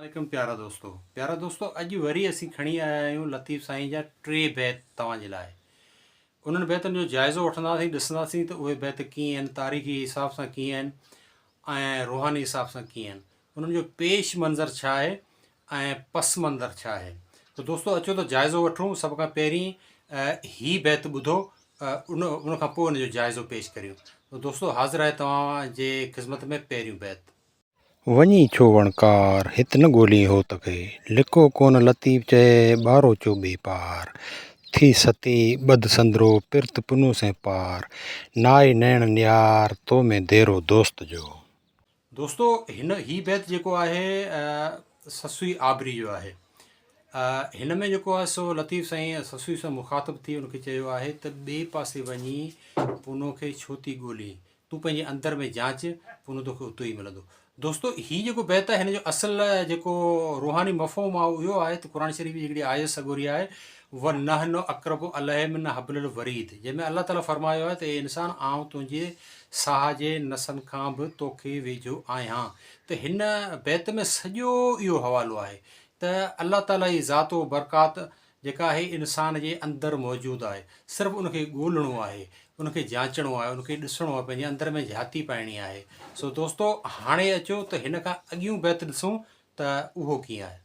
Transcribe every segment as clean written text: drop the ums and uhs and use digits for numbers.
वालेकुम प्यारा दोस्तों अॼु वरी असीं खणी आया आहियूं लतीफ़ साईं जा 3 बैत तव्हांजे लाइ। उन्हनि बैतनि जो जाइज़ो वठंदासीं, ॾिसंदासीं त उहे बैत कीअं आहिनि, तारीख़ी हिसाब सां कीअं आहिनि ऐं रूहानी हिसाब सां कीअं आहिनि, उन्हनि जो पेश मंज़र छा आहे ऐं पस मंज़र छा आहे। त दोस्तो अचो त जाइज़ो वठूं। सभ खां पहिरीं ही बैत ॿुधो, उन खां पोइ उनजो जाइज़ो पेश करियूं। त दोस्तो हाज़िर आहे तव्हांजे ख़िदमत में पहिरियों बैत। वञी छो वणकार हित न ॻोल्ही हो तखे, लिको कोन लतीफ़ चए ॿारो चो ॿिए पार, थी सती ॿध संदरो पिर्त पुनो से पार, नाए नैण नियार तो में देरो दोस्त जो। दोस्तो ही बैत जेको आहे ससुई आबरी जो आहे। हिन में जेको आहे सो लतीफ़ साईं ससुई सां मुखातिब थी उनखे चयो आहे त ॿिए पासे वञी पुनो खे छो थी ॻोल्ही, तूं पंहिंजे अंदर में जांच, पुनो तोखे उतो ई मिलंदो। दोस्तो हीउ जेको बैत आहे हिन जो असुलु जेको रूहानी मफ़हूम आहे उहो आहे त क़ुर शरीफ़ जी हिकिड़ी आयत सॻोरी आहे, व नहनु अक़रबु इलैहि मिन हब्लिल वरीद, जंहिंमें अलाह ताला फरमायो आहे त हे इंसान आउं तुंहिंजे साह जे नसनि खां बि तोखे वेझो आहियां। त हिन बैत में सॼो इहो हवालो आहे त अलाह ताला जी ज़ातो बरकात जेका आहे इंसान जे अंदरि मौजूदु आहे, सिर्फ़ु उनखे ॻोल्हणो आहे, उनखे जांचणो आहे, उनखे ॾिसणो आहे, पंहिंजे अंदर में झाती पाइणी आहे। सो दोस्तो हाणे अचो त हिन खां अॻियूं बैत ॾिसूं त उहो कीअं आहे।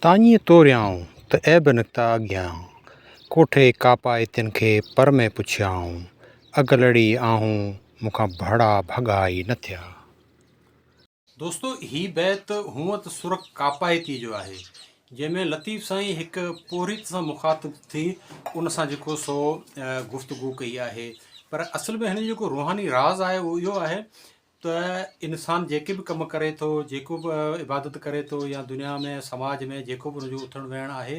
ताईं तोरियाऊं त ऐब निकिता अॻियां, कोठे कापाइतिन खे पर में पुछियाऊं, अगलड़ी आहूं मूंखां भड़ा भॻाई न थिया। दोस्तो ही बैत हूअं त सुर कापायती जो आहे, जंहिंमें लतीफ़ साईं हिकु पोरीत सां मुखातिब थी उन सां जेको सो गुफ़्तगू कई आहे। पर असल में हिन जो जेको रूहानी राज़ आहे उहो इहो आहे त इंसानु जेके बि कमु करे थो, जेको बि इबादत करे थो, या दुनिया में समाज में जेको बि उनजो उथणु वेहणु आहे,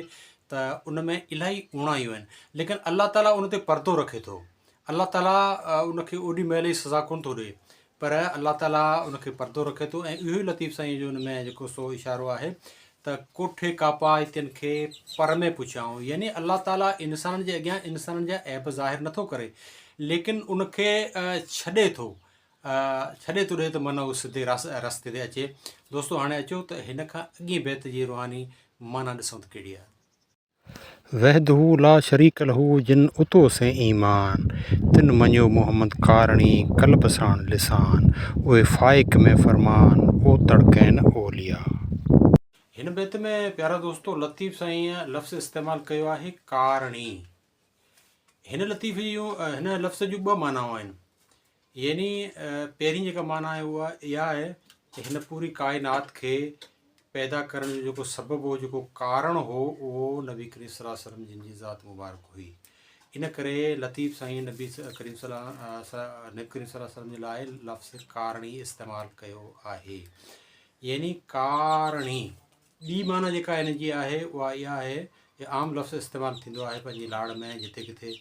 त उन में इलाही उणायूं आहिनि, लेकिन अलाह ताला उन ते परदो रखे थो। अलाह ताला उनखे ओॾी महिल ई सज़ा कोन थो ॾिए, पर अलाह ताला उनखे परदो रखे थो। ऐं इहो ई लतीफ़ साईं जो हुन में जेको सो इशारो आहे त कोठे कापाइतिन खे पर में पुछियाऊं, यानी अलाह ताला इंसान जे अॻियां इंसाननि जा ऐब ज़ाहिर नथो करे, लेकिन उनखे छॾे थो ॾिए त मन उहो सिधे रस्ते ते अचे। दोस्तो हाणे अचो त हिन खां अॻी बैत जी रूहानी माना ॾिसूं त कहिड़ी आहे। वहदहू ला शरीक लहू जिन उतो से ईमान, तिन मञियो मोहम्मद कारणी कल्ब साण लिसान, उहे फाइक में फरमान ओ तड़कैन ओलिया। हिन बैत में प्यारा दोस्तो लतीफ़ साईं लफ़्ज़ इस्तेमालु कयो आहे कारणी। हिन लतीफ़ जूं हिन लफ़्ज़ जूं ॿ मानाऊं आहिनि, यानी पहिरीं जेका माना आहे उहा इहा आहे त हिन पूरी काइनात खे पैदा करण जो जेको सबबु हो, जेको कारण हो, उहो नबी करीम सल्लल्लाहु अलैहि वसल्लम जिन जी ज़ात मुबारक हुई। इन करे लतीफ़ साईं नबी करीम सल्लल्लाहु अलैहि वसल्लम जे लाइ लफ़्ज़ कारणी इस्तेमालु कयो आहे, यानी कारणी। ॿी माना जेका हिन जी आहे उहा इहा आहे, ये आम लफ़्ज़ इस्तेमालु थींदो आहे पंहिंजी लाड़ में जिते किथे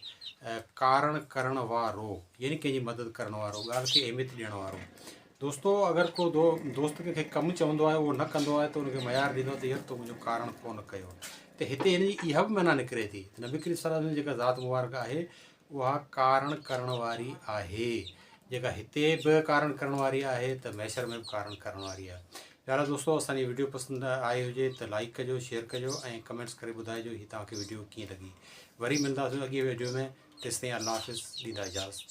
कारण करण वारो, यानी कंहिंजी मदद करण वारो, ॻाल्हि खे अहमियत ॾियण वारो। दोस्तो अगरि को दोस्त कंहिंखे कमु चवंदो आहे उहो न कंदो आहे त उनखे मयार ॾींदो त यार तो मुंहिंजो कारण कोन कयो। त हिते हिन जी इहा बि माना निकिरे थी, नबी करीम सल्लल्लाहु अलैहि वसल्लम जेका ज़ात मुबारक आहे उहा कारण करण वारी आहे, जेका हिते बि कारण करण वारी आहे त मैशर में बि कारण करण वारी आहे। प्यारा दोस्तो असांजी वीडियो पसंदि आई हुजे त लाइक कजो, शेयर कजो ऐं कमेंट्स करे ॿुधाइजो ही तव्हांखे वीडियो कीअं लॻी। वरी मिलंदासीं अॻे वीडियो में, तेसिताईं अल्लाह हाफ़िज़, ॾींदा इजाज़त।